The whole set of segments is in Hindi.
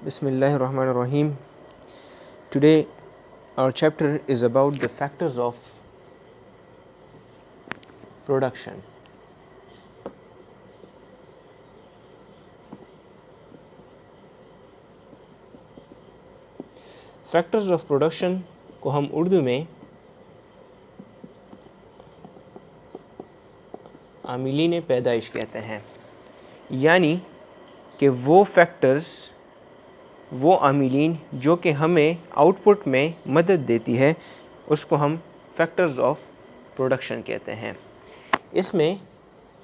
Bismillahirrahmanirrahim. Today our chapter is about the factors of production. Factors of production को हम उर्दू में आमिलीन पैदाइश कहते हैं, यानी कि वो फैक्टर्स, वो आमिलीन जो कि हमें आउटपुट में मदद देती है, उसको हम फैक्टर्स ऑफ प्रोडक्शन कहते हैं। इसमें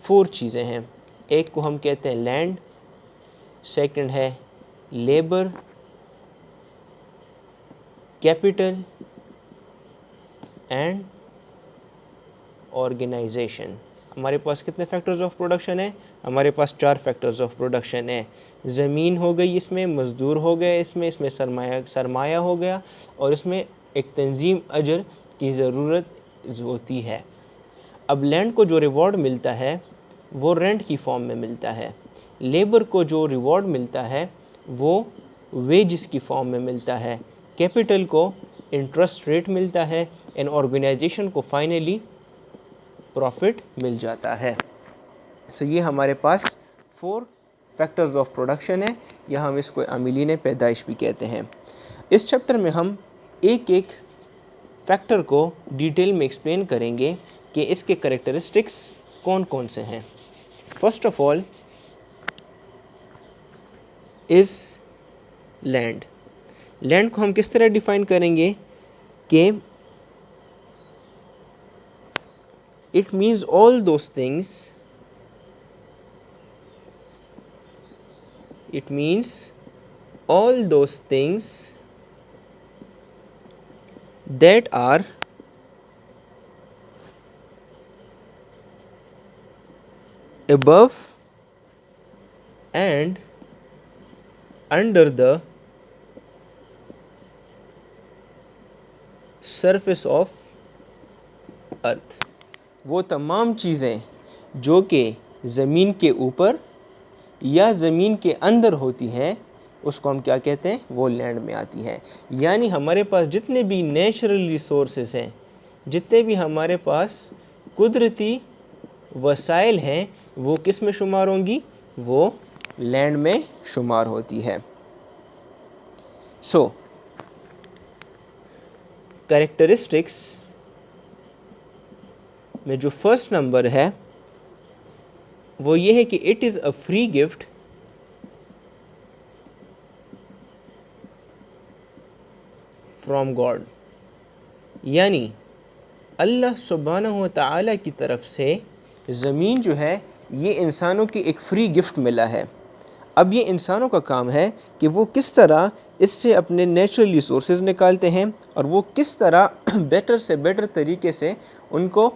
4 चीज़ें हैं। एक को हम कहते हैं लैंड, सेकंड है लेबर, कैपिटल एंड ऑर्गेनाइजेशन। हमारे पास कितने फैक्टर्स ऑफ प्रोडक्शन है? हमारे पास 4 फैक्टर्स ऑफ प्रोडक्शन है। ज़मीन हो गई, इसमें मज़दूर हो गए, इसमें सरमाया हो गया, और इसमें एक तंजीम अजर की ज़रूरत होती है। अब लैंड को जो रिवॉर्ड मिलता है वो रेंट की फॉर्म में मिलता है। लेबर को जो रिवॉर्ड मिलता है वो वेजेस की फॉर्म में मिलता है। कैपिटल को इंटरेस्ट रेट मिलता है, एंड ऑर्गेनाइजेशन को फाइनली प्रॉफिट मिल जाता है। सो ये हमारे पास 4 फैक्टर्स ऑफ प्रोडक्शन है, या हम इसको आमिलीन पैदाइश भी कहते हैं। इस चैप्टर में हम एक एक फैक्टर को डिटेल में एक्सप्लेन करेंगे कि इसके कैरेक्टरिस्टिक्स कौन कौन से हैं। First of all is land. Land को हम किस तरह डिफ़ाइन करेंगे कि it means all those things, it means all those things that are above and under the surface of earth। वो तमाम चीज़ें जो कि ज़मीन के ऊपर या ज़मीन के अंदर होती हैं, उसको हम क्या कहते हैं? वो लैंड में आती है। यानी हमारे पास जितने भी नेचुरल रिसोर्सेस हैं, जितने भी हमारे पास कुदरती वसाइल हैं, वो किस में शुमार होंगी? वो लैंड में शुमार होती है। सो कैरेक्टरिस्टिक्स में जो फर्स्ट नंबर है वो ये है कि it is a free gift from God, यानी अल्लाह सुब्हानहू व तआला की तरफ से ज़मीन जो है ये इंसानों की एक फ्री गिफ्ट मिला है। अब ये इंसानों का काम है कि वो किस तरह इससे अपने नेचुरल रिसोर्सेज निकालते हैं, और वो किस तरह बेटर से बेटर तरीके से उनको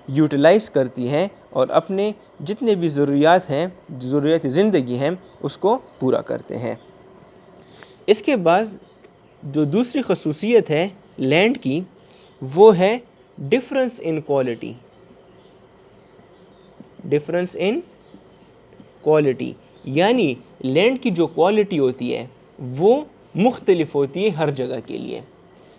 यूटिलाइज़ करती हैं और अपने जितने भी ज़रूरियात हैं, ज़रूरियात ज़िंदगी हैं, उसको पूरा करते हैं। इसके बाद जो दूसरी खसूसियत है लैंड की, वो है difference in quality. Difference in quality यानी लैंड की जो क्वालिटी होती है वो मुख्तलिफ होती है हर जगह के लिए।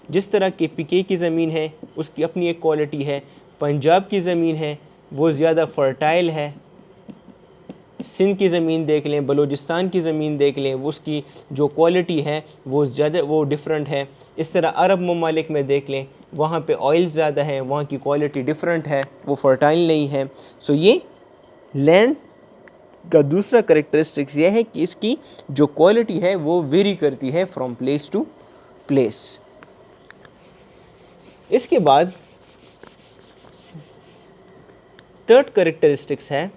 जिस तरह के पीके की ज़मीन है उसकी अपनी एक क्वालिटी है, पंजाब की ज़मीन है वो ज़्यादा फर्टाइल है, सिंध की ज़मीन देख लें, बलूचिस्तान की ज़मीन देख लें, वो उसकी जो क्वालिटी है वो डिफरेंट है। इस तरह अरब ममालिक में देख लें, वहाँ पे ऑयल ज़्यादा है, वहाँ की क्वालिटी डिफरेंट है, वो फर्टाइल नहीं है। सो ये लैंड का दूसरा करेक्टरिस्टिक्स ये है कि इसकी जो क्वालिटी है वो वेरी करती है फ्रॉम प्लेस टू प्लेस। इसके बाद थर्ड करेक्टरिस्टिक्स है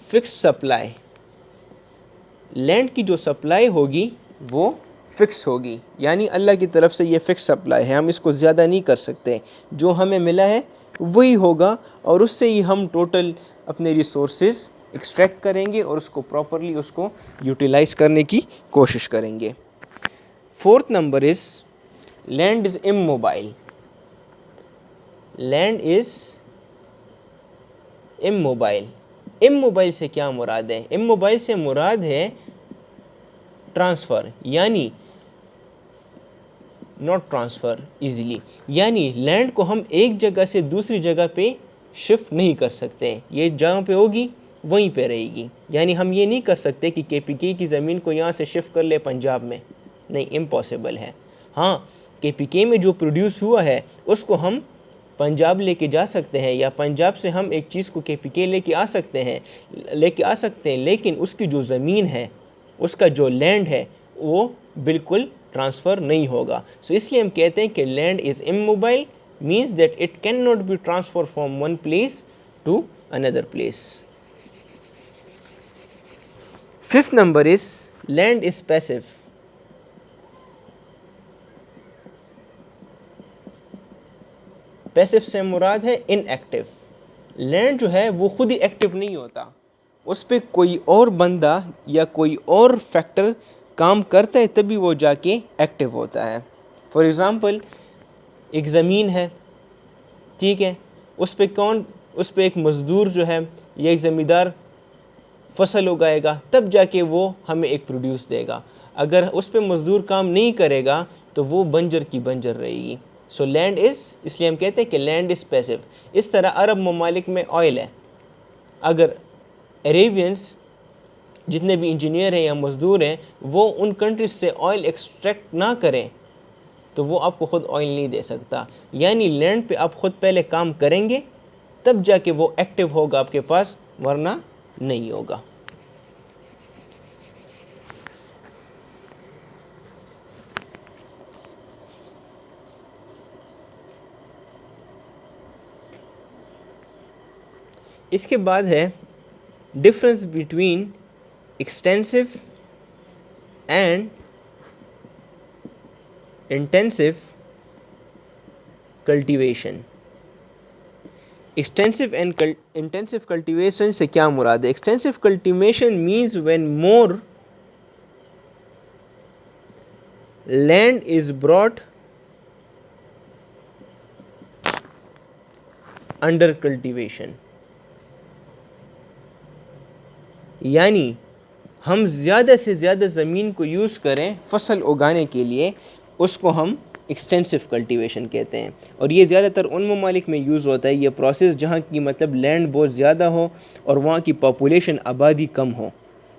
फिक्स सप्लाई। लैंड की जो सप्लाई होगी वो फिक्स होगी, यानी अल्लाह की तरफ से ये फिक्स सप्लाई है, हम इसको ज़्यादा नहीं कर सकते। जो हमें मिला है वही होगा, और उससे ही हम टोटल अपने रिसोर्सेज एक्सट्रैक्ट करेंगे और उसको प्रॉपरली उसको यूटिलाइज़ करने की कोशिश करेंगे। Fourth number is land is immobile. Land is immobile. Immobile से क्या मुराद है? इमोबाइल से मुराद है ट्रांसफ़र यानी नॉट ट्रांसफ़र इजीली, यानी लैंड को हम एक जगह से दूसरी जगह पे शिफ्ट नहीं कर सकते, ये जहाँ पे होगी वहीं पे रहेगी। यानी हम ये नहीं कर सकते कि केपीके की ज़मीन को यहाँ से शिफ्ट कर ले पंजाब में, नहीं, इम्पॉसिबल है। हाँ, केपीके में जो प्रोड्यूस हुआ है उसको हम पंजाब लेके जा सकते हैं, या पंजाब से हम एक चीज़ को केपीके लेके आ सकते हैं, लेकिन उसकी जो ज़मीन है, उसका जो लैंड है, वो बिल्कुल ट्रांसफ़र नहीं होगा। सो इसलिए हम कहते हैं कि land is immobile, means that it cannot be transfer from one place to another place. Fifth number is land is passive. Passive से मुराद है इनएक्टिव। लैंड जो है वो खुद ही एक्टिव नहीं होता, उस पर कोई और बंदा या कोई और फैक्टर काम करता है तभी वो जाके एक्टिव होता है। फॉर एग्ज़ाम्पल, एक ज़मीन है, ठीक है, उस पर एक मज़दूर जो है या एक ज़मींदार फसल उगाएगा, तब जाके वो हमें एक प्रोड्यूस देगा। अगर उस पर मज़दूर काम नहीं करेगा तो वो बंजर की बंजर रहेगी। सो लैंड इज़, इसलिए हम कहते हैं कि लैंड इज़ पैसिव। इस तरह अरब ममालिक में ऑयल है, अगर अरेबियंस जितने भी इंजीनियर हैं या मज़दूर हैं वो उन कंट्रीज से ऑयल एक्सट्रैक्ट ना करें तो वो आपको ख़ुद ऑयल नहीं दे सकता। यानी लैंड पे आप ख़ुद पहले काम करेंगे तब जाके वो एक्टिव होगा आपके पास, वरना नहीं होगा। इसके बाद है difference between extensive and intensive cultivation. Extensive and intensive cultivation से क्या मुराद है? Extensive cultivation means when more land is brought under cultivation, यानी हम ज़्यादा से ज़्यादा ज़मीन को यूज़ करें फसल उगाने के लिए, उसको हम एक्सटेंसिव कल्टीवेशन कहते हैं। और ये ज़्यादातर उन ममालिक में यूज़ होता है ये प्रोसेस जहाँ की मतलब लैंड बहुत ज़्यादा हो और वहाँ की पॉपुलेशन आबादी कम हो।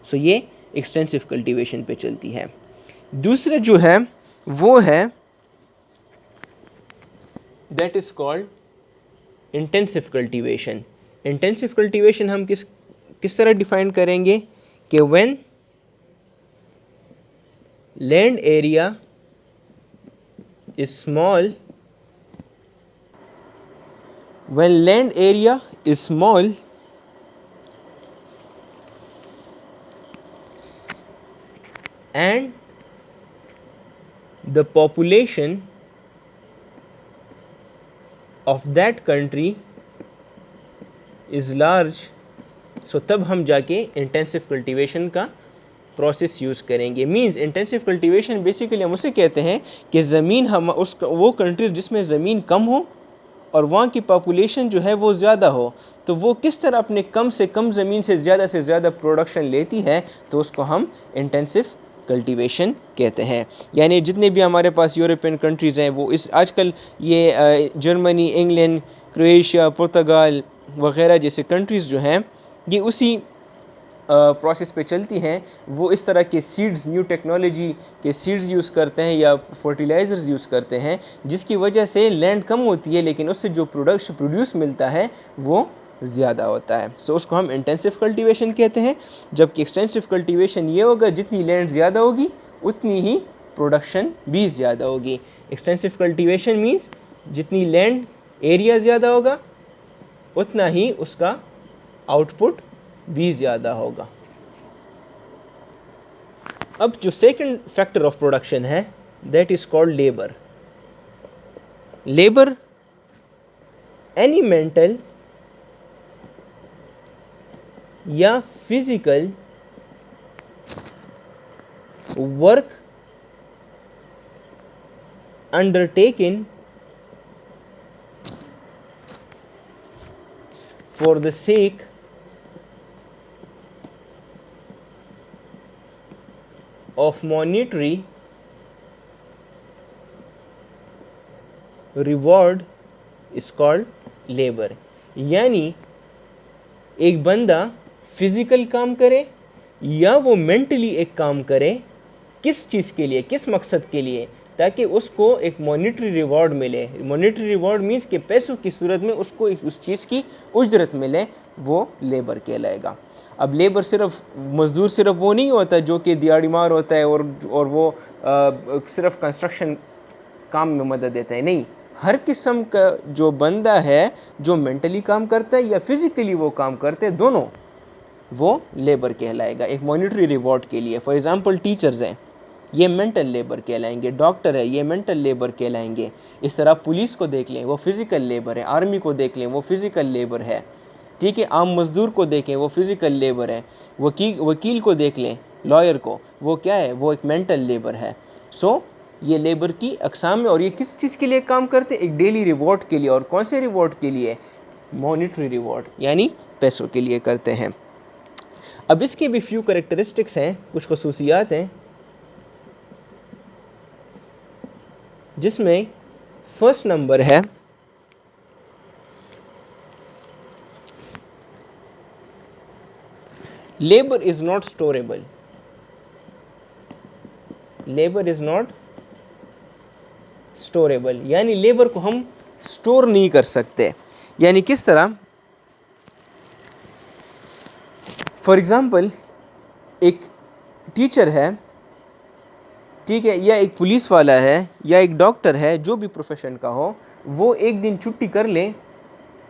सो ये एक्सटेंसिव कल्टीवेशन पे चलती है। दूसरा जो है वो है that is called intensive cultivation. Intensive cultivation हम किस तरह डिफाइन करेंगे कि when land area is small, when land area is small and the population of that country is large, so तब हम जाके इंटेंसिव कल्टीवेशन का प्रोसेस यूज़ करेंगे। मींस इंटेंसिव कल्टीवेशन बेसिकली हम उसे कहते हैं कि ज़मीन हम वो कंट्रीज जिसमें ज़मीन कम हो और वहाँ की पॉपुलेशन जो है वो ज़्यादा हो, तो वो किस तरह अपने कम से कम ज़मीन से ज़्यादा प्रोडक्शन लेती है, तो उसको हम इंटेंसिव कल्टीवेशन कहते हैं। यानी जितने भी हमारे पास यूरोपियन कंट्रीज़ हैं वो इस आजकल ये जर्मनी, इंग्लैंड, क्रोएशिया, पुर्तगाल वग़ैरह जैसे कंट्रीज़ जो हैं ये उसी प्रोसेस पे चलती हैं। वो इस तरह के सीड्स, न्यू टेक्नोलॉजी के सीड्स यूज़ करते हैं या फर्टिलाइज़र्स यूज़ करते हैं, जिसकी वजह से लैंड कम होती है लेकिन उससे जो प्रोड्यूस मिलता है वो ज़्यादा होता है। सो उसको हम इंटेंसिव कल्टीवेशन कहते हैं। जबकि एक्सटेंसिव कल्टीवेशन ये होगा जितनी लैंड ज़्यादा होगी उतनी ही प्रोडक्शन भी ज़्यादा होगी। एक्सटेंसिव कल्टीवेशन मीन्स जितनी लैंड एरिया ज़्यादा होगा उतना ही उसका आउटपुट भी ज़्यादा होगा। अब जो सेकंड फैक्टर ऑफ प्रोडक्शन है that is called labour. Labour any mental या physical work undertaken for the sake of monetary reward is called labour. यानी एक बंदा फिजिकल काम करे या वो मेंटली एक काम करे, किस चीज़ के लिए, किस मकसद के लिए, ताकि उसको एक मॉनिटरी रिवॉर्ड मिले। मॉनिटरी रिवॉर्ड मीन्स कि पैसों की सूरत में उसको उस चीज़ की उजरत मिले, वो लेबर कहलाएगा। अब लेबर सिर्फ मज़दूर सिर्फ वो नहीं होता जो कि दिहाड़ी मार होता है और वो सिर्फ कंस्ट्रक्शन काम में मदद देता है, नहीं, हर किस्म का जो बंदा है जो मेंटली काम करता है या फिज़िकली वो काम करते हैं, दोनों, वो लेबर कहलाएगा एक मॉनिटरी रिवॉर्ड के लिए। फॉर एग्ज़ाम्पल टीचर्स हैं, ये मेंटल लेबर कहलाएंगे। डॉक्टर है, ये मेंटल लेबर कहलाएंगे। इस तरह पुलिस को देख लें, वो फिज़िकल लेबर है। आर्मी को देख लें, वो फिज़िकल लेबर है। ठीक है, आम मज़दूर को देखें, वो फिज़िकल लेबर है। वकील को देख लें, लॉयर को, वो क्या है, वो एक मेंटल लेबर है। सो ये लेबर की अक़साम है और ये किस चीज़ के लिए काम करते हैं, एक डेली रिवॉर्ड के लिए। और कौन से रिवॉर्ड के लिए, मॉनिटरी रिवॉर्ड, यानी पैसों के लिए करते हैं। अब इसके भी फ्यू करेक्टरिस्टिक्स हैं, कुछ खसूसियात हैं, जिसमें फर्स्ट नंबर है labour is not storable. Labour is not storable, यानी लेबर को हम स्टोर नहीं कर सकते। यानी किस तरह, फॉर एग्ज़ाम्पल एक टीचर है, ठीक है, या एक पुलिस वाला है, या एक डॉक्टर है, जो भी प्रोफेशन का हो, वो एक दिन छुट्टी कर ले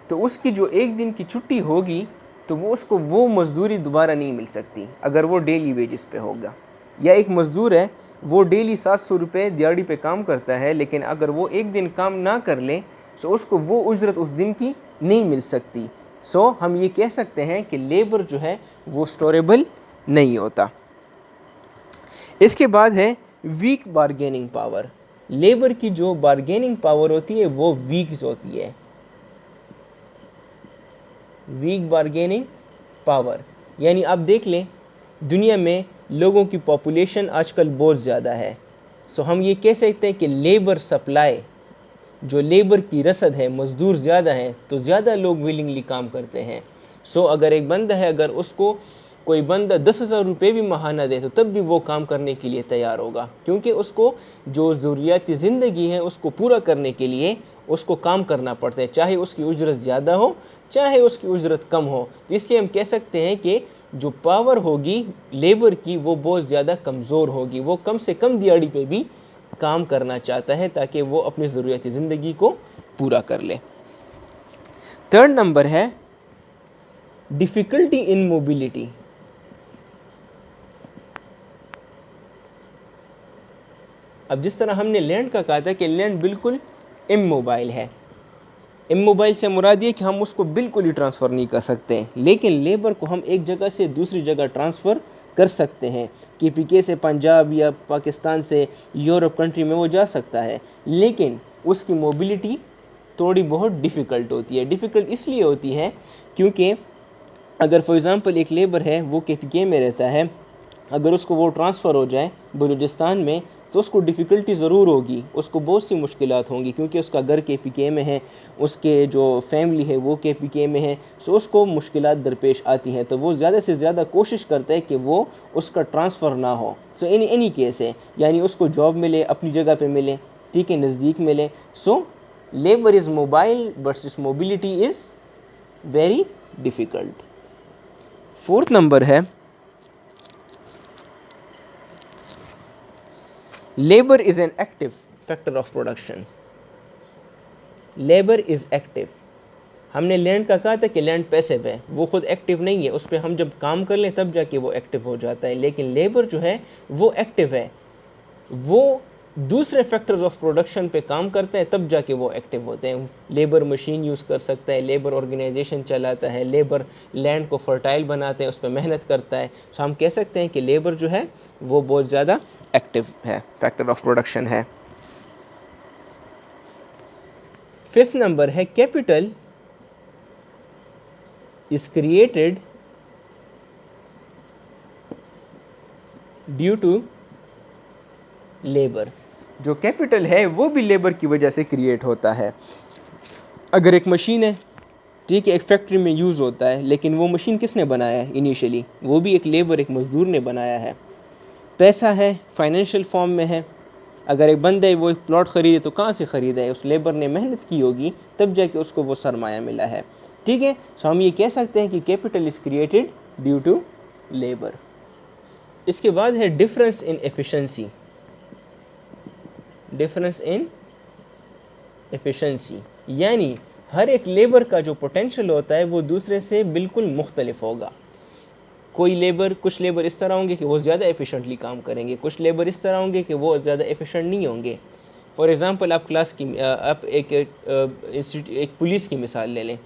तो उसकी जो एक दिन की छुट्टी होगी तो वो उसको वो मज़दूरी दोबारा नहीं मिल सकती अगर वो डेली वेजेस पे होगा। या एक मज़दूर है, वो डेली 700 रुपये दिहाड़ी पे काम करता है, लेकिन अगर वो एक दिन काम ना कर ले तो उसको वो उजरत उस दिन की नहीं मिल सकती। सो हम ये कह सकते हैं कि लेबर जो है वो स्टोरेबल नहीं होता। इसके बाद है वीक बारगेनिंग पावर। लेबर की जो बारगेनिंग पावर होती है वो वीक होती है। वीक बारगेनिंग पावर, यानी आप देख लें दुनिया में लोगों की पॉपुलेशन आजकल बहुत ज़्यादा है। सो हम ये कह सकते हैं कि लेबर सप्लाई, जो लेबर की रसद है, मज़दूर ज़्यादा हैं तो ज़्यादा लोग विलिंगली काम करते हैं। सो अगर एक बंदा है, अगर उसको कोई बंदा 10,000 रुपये भी महाना दे तो तब भी वो काम करने के लिए तैयार होगा, क्योंकि उसको जो ज़रूरियाती ज़िंदगी है उसको पूरा करने के लिए उसको काम करना पड़ता है, चाहे उसकी उजरत ज़्यादा हो चाहे उसकी उजरत कम हो। तो इसलिए हम कह सकते हैं कि जो पावर होगी लेबर की वो बहुत ज़्यादा कमज़ोर होगी। वो कम से कम दिहाड़ी पे भी काम करना चाहता है ताकि वो अपनी ज़रूरियाती ज़िंदगी को पूरा कर ले। थर्ड नंबर है डिफ़िकल्टी इन मोबिलिटी। अब जिस तरह हमने लैंड का कहा था कि लैंड बिल्कुल इमोबाइल है, इमोबाइल से मुराद ये कि हम उसको बिल्कुल ही ट्रांसफ़र नहीं कर सकते, लेकिन लेबर को हम एक जगह से दूसरी जगह ट्रांसफ़र कर सकते हैं। KPK से पंजाब या पाकिस्तान से यूरोप कंट्री में वो जा सकता है, लेकिन उसकी मोबिलिटी थोड़ी बहुत डिफ़िकल्ट होती है। डिफ़िकल्ट इसलिए होती है क्योंकि अगर फॉर एग्ज़ाम्पल एक लेबर है, वो KPK में रहता है, अगर उसको वो ट्रांसफ़र हो जाए बलूचिस्तान में तो उसको डिफ़िकल्टी ज़रूर होगी, उसको बहुत सी मुश्किलात होंगी, क्योंकि उसका घर KPK में है, उसके जो फैमिली है वो KPK में है। सो उसको मुश्किलात दरपेश आती हैं, तो वो ज़्यादा से ज़्यादा कोशिश करता है कि वो उसका ट्रांसफ़र ना हो। सो एनी केस है, यानी उसको जॉब मिले, अपनी जगह पे मिले, ठीक है, नज़दीक मिले। So labour is mobile but इस mobility is very difficult. Fourth number है labour is an active factor of production. Labour is active. हमने लैंड का कहा था कि लैंड पैसिव है, वो खुद एक्टिव नहीं है, उस पर हम जब काम कर लें तब जाके वो एक्टिव हो जाता है। लेकिन लेबर जो है वो एक्टिव है, वो दूसरे फैक्टर्स ऑफ प्रोडक्शन पे काम करता है तब जाके वो एक्टिव होते हैं। लेबर मशीन यूज़ कर सकता है, लेबर ऑर्गेनाइजेशन चलाता है, लेबर लैंड को फर्टाइल बनाते हैं, उस पर मेहनत करता है। तो हम कह सकते हैं कि लेबर जो है वो बहुत ज़्यादा एक्टिव है, फैक्टर ऑफ प्रोडक्शन है। फिफ्थ नंबर है capital is created due to labour. जो कैपिटल है वो भी लेबर की वजह से क्रिएट होता है। अगर एक मशीन है, ठीक है, एक फैक्ट्री में यूज़ होता है, लेकिन वो मशीन किसने बनाया है इनिशियली? वो भी एक लेबर, एक मज़दूर ने बनाया है। पैसा है, फाइनेंशियल फॉर्म में है। अगर एक बंदा है वो एक प्लॉट ख़रीदे तो कहाँ से ख़रीदा है? उस लेबर ने मेहनत की होगी, तब जाके उसको वो सरमाया मिला है। ठीक है, सो हम ये कह सकते हैं कि capital is created due to labour. इसके बाद है difference in efficiency. Difference in efficiency यानी हर एक लेबर का जो पोटेंशियल होता है वो दूसरे से बिल्कुल मुख्तलिफ होगा। कुछ लेबर इस तरह होंगे कि वो ज़्यादा एफिशिएंटली काम करेंगे, कुछ लेबर इस तरह होंगे कि वो ज़्यादा एफिशिएंट नहीं होंगे। फॉर एग्ज़ाम्पल आप एक पुलिस की मिसाल ले लें।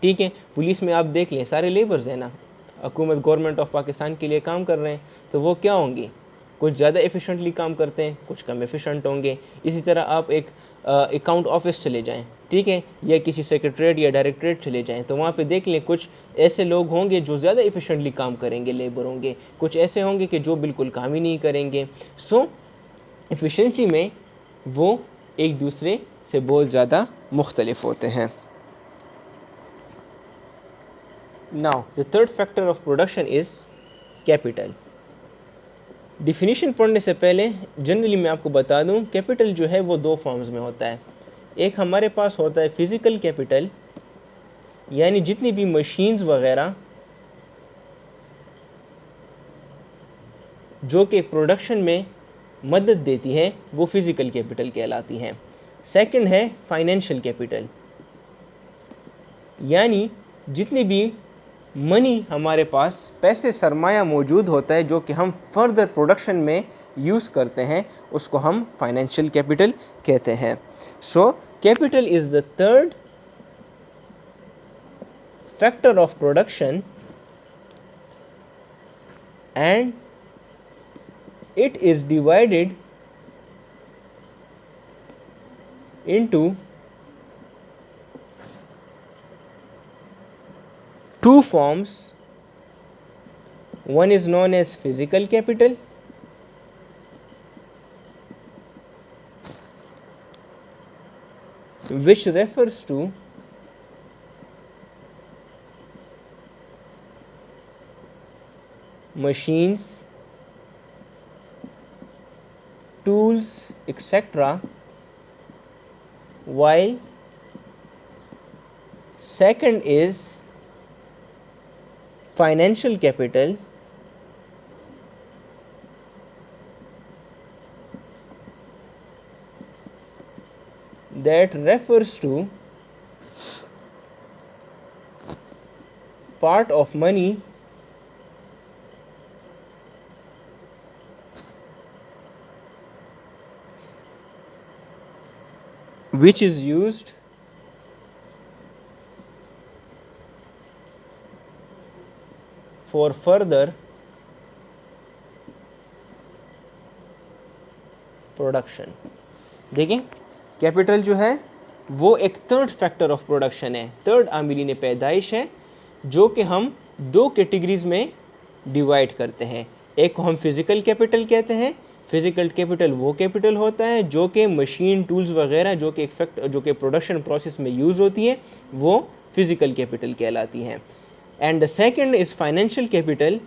ठीक है, पुलिस में आप देख लें सारे लेबर्स हैं ना, हुकूमत गवर्नमेंट ऑफ पाकिस्तान के लिए काम कर रहे हैं, तो वो क्या होंगे? कुछ ज़्यादा एफिशिएंटली काम करते हैं, कुछ कम एफिशिएंट होंगे। इसी तरह आप एक अकाउंट ऑफिस चले जाएं, ठीक है, या किसी सेक्रेटरीट या डायरेक्टरेट चले जाएं, तो वहाँ पे देख लें कुछ ऐसे लोग होंगे जो ज़्यादा एफिशिएंटली काम करेंगे, लेबर होंगे, कुछ ऐसे होंगे कि जो बिल्कुल काम ही नहीं करेंगे। सो एफिशिएंसी में वो एक दूसरे से बहुत ज़्यादा मुख्तलिफ होते हैं। Now the third factor of production is capital. Definition पढ़ने से पहले जनरली मैं आपको बता दूं, कैपिटल जो है वो दो फॉर्म्स में होता है। एक हमारे पास होता है फिज़िकल कैपिटल, यानी जितनी भी मशीन्स वगैरह जो कि प्रोडक्शन में मदद देती हैं वो फिज़िकल कैपिटल कहलाती हैं। सेकंड है फाइनेंशियल कैपिटल, यानी जितनी भी मनी हमारे पास पैसे सरमाया मौजूद होता है जो कि हम फर्दर प्रोडक्शन में यूज़ करते हैं, उसको हम फाइनेंशियल कैपिटल कहते हैं। So capital is the third factor of production and it is divided into two forms. One is known as physical capital, which refers to machines, tools, etc., while second is financial capital, that refers to part of money which is used for further production. देखिए, कैपिटल जो है वो एक थर्ड फैक्टर ऑफ प्रोडक्शन है, थर्ड आमिलीन पैदाइश है, जो कि हम दो कैटेगरीज में डिवाइड करते हैं। एक को हम फिज़िकल कैपिटल कहते हैं। फिज़िकल कैपिटल वो कैपिटल होता है जो कि मशीन, टूल्स वगैरह जो कि प्रोडक्शन प्रोसेस में यूज़ होती है, वो फिज़िकल कैपिटल कहलाती हैं। And the second is financial capital.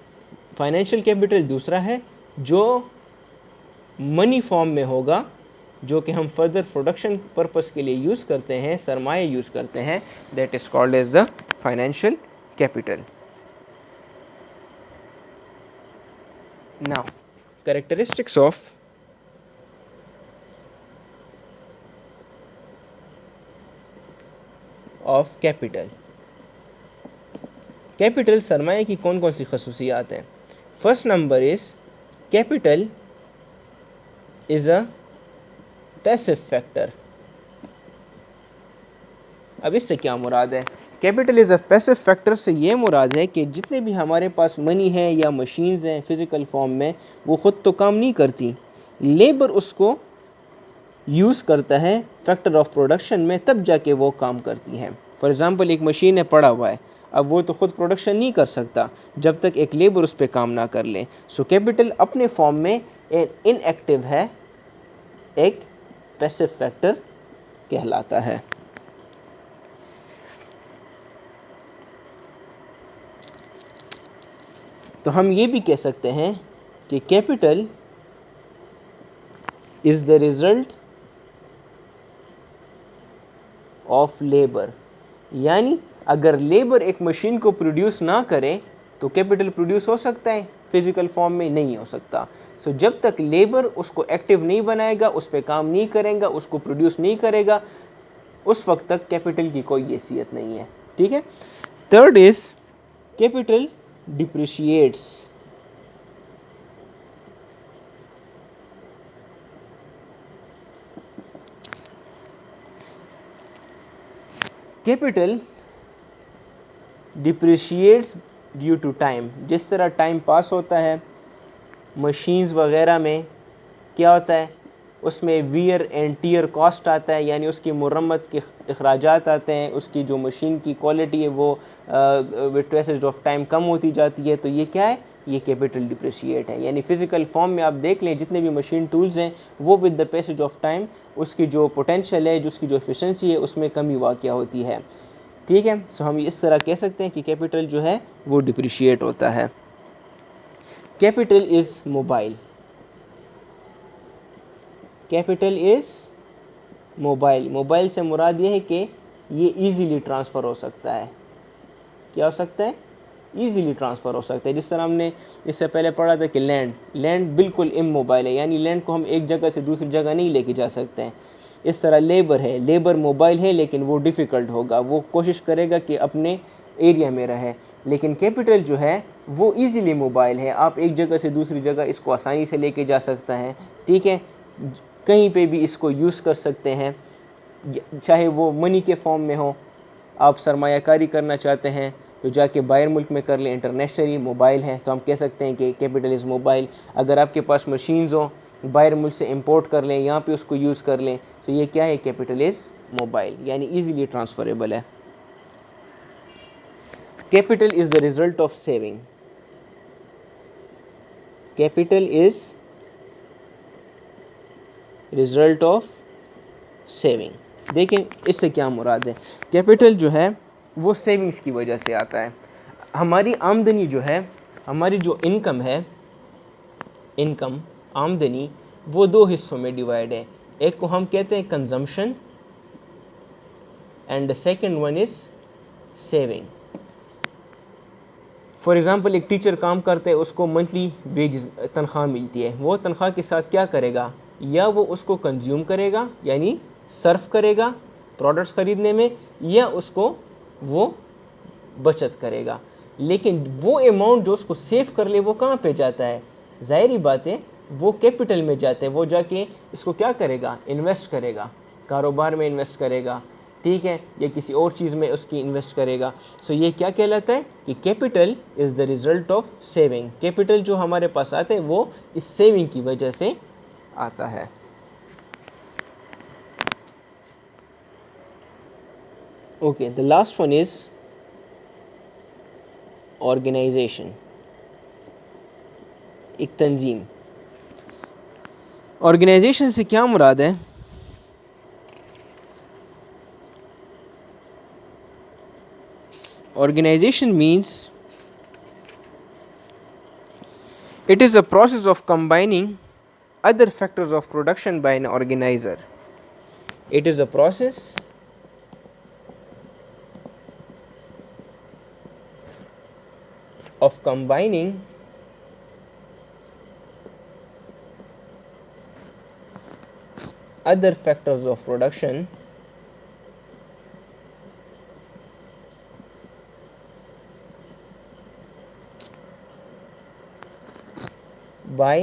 Financial capital दूसरा है जो मनी फॉर्म में होगा, जो कि हम फर्दर प्रोडक्शन पर्पस के लिए यूज़ करते हैं, सरमाया यूज़ करते हैं, that is called as the financial capital. Now characteristics of capital। Capital सरमाए की कौन कौन सी खसूसियात हैं? First number is capital is a passive factor. अब इससे क्या मुराद है? Capital is a passive factor से ये मुराद है कि जितने भी हमारे पास मनी है या मशीन्स हैं फिज़िकल फॉर्म में, वो ख़ुद तो काम नहीं करती, लेबर उसको यूज़ करता है फैक्टर ऑफ प्रोडक्शन में, तब जाके वो काम करती हैं। फॉर एग्ज़ाम्पल एक मशीन है, पड़ा हुआ है, अब वो तो ख़ुद प्रोडक्शन नहीं कर सकता जब तक एक लेबर उस पर काम ना कर ले। सो कैपिटल अपने फॉर्म में इनएक्टिव है, एक पैसिव फैक्टर कहलाता है। तो हम ये भी कह सकते हैं कि capital is the result of labour, यानी अगर लेबर एक मशीन को प्रोड्यूस ना करे तो कैपिटल प्रोड्यूस हो सकता है, फिजिकल फॉर्म में नहीं हो सकता। सो जब तक लेबर उसको एक्टिव नहीं बनाएगा, उस पर काम नहीं करेगा, उसको प्रोड्यूस नहीं करेगा, उस वक्त तक कैपिटल की कोई हैसियत नहीं है। ठीक है। Third is capital depreciates. Capital depreciates due to time. जिस तरह टाइम पास होता है, मशीन्स वगैरह में क्या होता है, उसमें वियर एंड टीयर कॉस्ट आता है, यानी उसकी मुरम्मत के अखराजात आते हैं, उसकी जो मशीन की क्वालिटी है वो विद पैसेज ऑफ टाइम कम होती जाती है। तो ये क्या है, ये कैपिटल डिप्रिशिएट है। यानी फ़िज़िकल फॉर्म में आप देख लें जितने भी मशीन टूल्स हैं वो with the passage of time उसकी जो पोटेंशियल है, जो उसकी जो एफिशिएंसी है, उसमें कमी वाक़या होती है। ठीक है। सो हम इस तरह कह सकते हैं कि कैपिटल जो है वो डिप्रिशिएट होता है। Capital is mobile. Capital is mobile. Mobile से मुराद ये है कि ये इजीली ट्रांसफ़र हो सकता है। क्या हो सकता है, इजीली ट्रांसफ़र हो सकता है। जिस तरह हमने इससे पहले पढ़ा था कि लैंड बिल्कुल इमोबाइल है, यानी लैंड को हम एक जगह से दूसरी जगह नहीं लेके जा सकते हैं। इस तरह लेबर है, लेबर मोबाइल है लेकिन वो डिफ़िकल्ट होगा, वो कोशिश करेगा कि अपने एरिया में रहे। लेकिन कैपिटल जो है वो इजीली मोबाइल है, आप एक जगह से दूसरी जगह इसको आसानी से लेके जा सकता है। ठीक है, कहीं पे भी इसको यूज़ कर सकते हैं, चाहे वो मनी के फॉर्म में हो। आप सरमायाकारी करना चाहते हैं तो जाके बाहर मुल्क में कर लें, इंटरनेशनली मोबाइल है, तो हम कह सकते हैं कि कैपिटल इज़ मोबाइल। अगर आपके पास मशीन्स हो, बाहर मुल्क से इंपोर्ट कर लें, यहाँ पे उसको यूज़ कर लें, तो ये क्या है, कैपिटल इज़ मोबाइल, यानी ईज़िली ट्रांसफरेबल है। Capital is the result of saving. Capital is result of saving. देखें इससे क्या मुराद है। कैपिटल जो है वो सेविंग्स की वजह से आता है। हमारी आमदनी जो है, हमारी जो इनकम है, इनकम आमदनी, वो दो हिस्सों में डिवाइड है। एक को हम कहते हैं consumption and the second one is saving. For example एक टीचर काम करते हैं, उसको मंथली वेज तनख्वाह मिलती है, वो तनख्वाह के साथ क्या करेगा, या वो उसको कंज्यूम करेगा यानी सर्फ करेगा प्रोडक्ट्स ख़रीदने में, या उसको वो बचत करेगा। लेकिन वो अमाउंट जो उसको सेव कर ले वो कहाँ पे जाता है, ज़ाहिर बात है वो कैपिटल में जाते हैं। वो जाके इसको क्या करेगा, इन्वेस्ट करेगा, कारोबार में इन्वेस्ट करेगा, ठीक है, या किसी और चीज़ में उसकी इन्वेस्ट करेगा। सो ये क्या कहलाता है कि capital is the result of saving. Capital जो हमारे पास आता है वो इस सेविंग की वजह से आता है। Okay, the last one is organisation, एक तंजीम। ऑर्गेनाइजेशन से क्या मुराद है, organization means it is a process of combining other factors of production by an organizer. It is a process of combining other factors of production by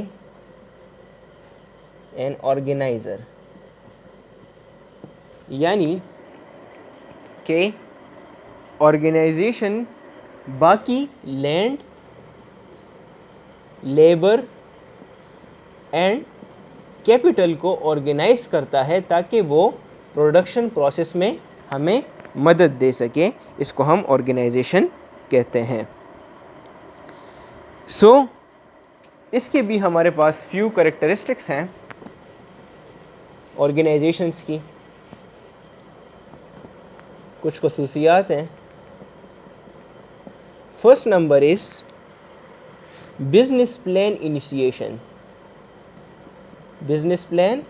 an organizer। यानी कि ऑर्गेनाइजेशन बाकी लैंड, लेबर एंड कैपिटल को ऑर्गेनाइज करता है ताकि वो प्रोडक्शन प्रोसेस में हमें मदद दे सके। इसको हम ऑर्गेनाइजेशन कहते हैं। इसके भी हमारे पास फ्यू कैरेक्टरिस्टिक्स हैं। ऑर्गेनाइजेशंस की कुछ खसूसियात हैं। First number is business plan initiation. Business plan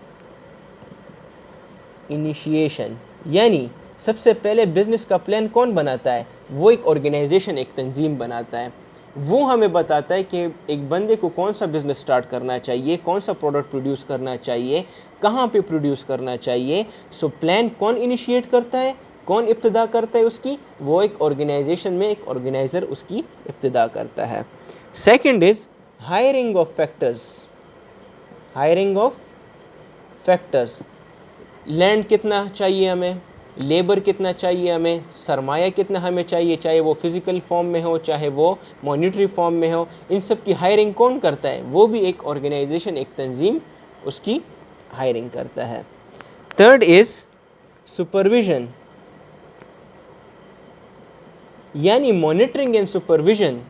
initiation यानी सबसे पहले बिजनेस का प्लान कौन बनाता है? वो एक ऑर्गेनाइजेशन, एक तंजीम बनाता है। वो हमें बताता है कि एक बंदे को कौन सा बिजनेस स्टार्ट करना चाहिए, कौन सा प्रोडक्ट प्रोड्यूस करना चाहिए, कहाँ पे प्रोड्यूस करना चाहिए। सो प्लान कौन इनिशिएट करता है, कौन इब्तिदा करता है उसकी? वो एक ऑर्गेनाइजेशन में एक ऑर्गेनाइज़र उसकी इब्तिदा करता है। Second is hiring of factors. Hiring of factors, land कितना चाहिए हमें, लेबर कितना चाहिए हमें, सरमाया कितना हमें चाहिए, चाहे वो फिज़िकल फॉर्म में हो चाहे वो मॉनिटरी फॉर्म में हो, इन सब की हायरिंग कौन करता है? वो भी एक ऑर्गेनाइजेशन, एक तंजीम उसकी हायरिंग करता है। थर्ड इज़ सुपरविजन, यानी मॉनिटरिंग एंड सुपरविजन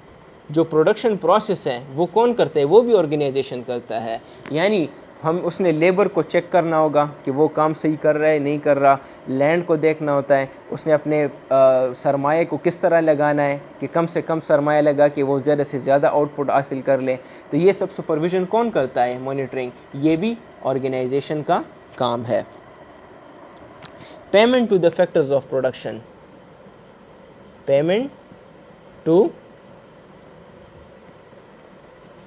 जो प्रोडक्शन प्रोसेस है वो कौन करता है? वो भी ऑर्गेनाइजेशन करता है। यानी हम उसने लेबर को चेक करना होगा कि वो काम सही कर रहा है नहीं कर रहा, लैंड को देखना होता है, उसने अपने सरमाए को किस तरह लगाना है कि कम से कम सरमाया लगा कि वो ज़्यादा से ज़्यादा आउटपुट हासिल कर ले। तो ये सब सुपरविजन कौन करता है? मॉनिटरिंग, ये भी ऑर्गेनाइजेशन का काम है। Payment to the factors of production. Payment to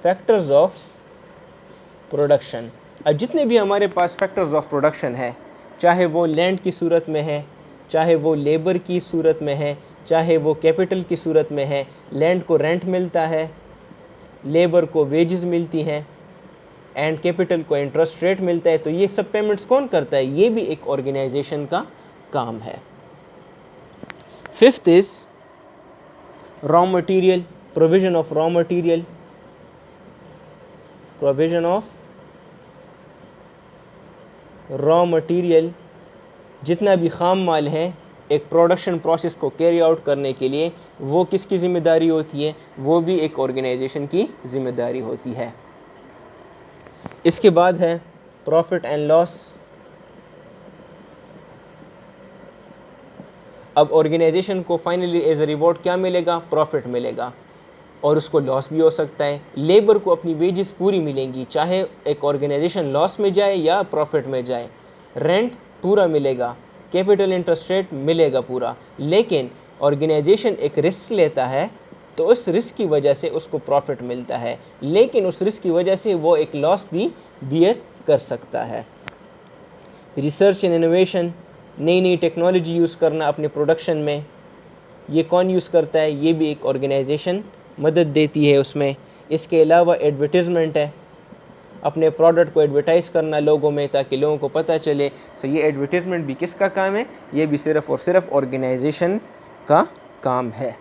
factors of production. अब जितने भी हमारे पास फैक्टर्स ऑफ प्रोडक्शन है, चाहे वो लैंड की सूरत में है, चाहे वो लेबर की सूरत में है, चाहे वो कैपिटल की सूरत में है, लैंड को रेंट मिलता है, लेबर को वेजेस मिलती हैं एंड कैपिटल को इंटरेस्ट रेट मिलता है, तो ये सब पेमेंट्स कौन करता है? ये भी एक ऑर्गेनाइजेशन का काम है। Fifth is raw material, provision of raw material. Provision of raw material, जितना भी खाम माल है एक प्रोडक्शन प्रोसेस को कैरी आउट करने के लिए, वो किसकी ज़िम्मेदारी होती है? वो भी एक ऑर्गेनाइजेशन की ज़िम्मेदारी होती है। इसके बाद है प्रॉफिट एंड लॉस। अब ऑर्गेनाइजेशन को फाइनली एज अ रिवॉर्ड क्या मिलेगा? प्रॉफिट मिलेगा, और उसको लॉस भी हो सकता है। लेबर को अपनी वेजेस पूरी मिलेंगी, चाहे एक ऑर्गेनाइजेशन लॉस में जाए या प्रॉफिट में जाए। रेंट पूरा मिलेगा, कैपिटल इंटरेस्ट रेट मिलेगा पूरा। लेकिन ऑर्गेनाइजेशन एक रिस्क लेता है, तो उस रिस्क की वजह से उसको प्रॉफिट मिलता है, लेकिन उस रिस्क की वजह से वो एक लॉस भी बियर कर सकता है। रिसर्च एंड इनोवेशन, नई नई टेक्नोलॉजी यूज़ करना अपने प्रोडक्शन में, ये कौन यूज़ करता है? ये भी एक ऑर्गेनाइजेशन मदद देती है उसमें। इसके अलावा एडवर्टीज़मेंट है, अपने प्रोडक्ट को एडवर्टाइज़ करना लोगों में ताकि लोगों को पता चले। सो ये एडवर्टीज़मेंट भी किसका काम है? ये भी सिर्फ़ और सिर्फ ऑर्गेनाइजेशन का काम है।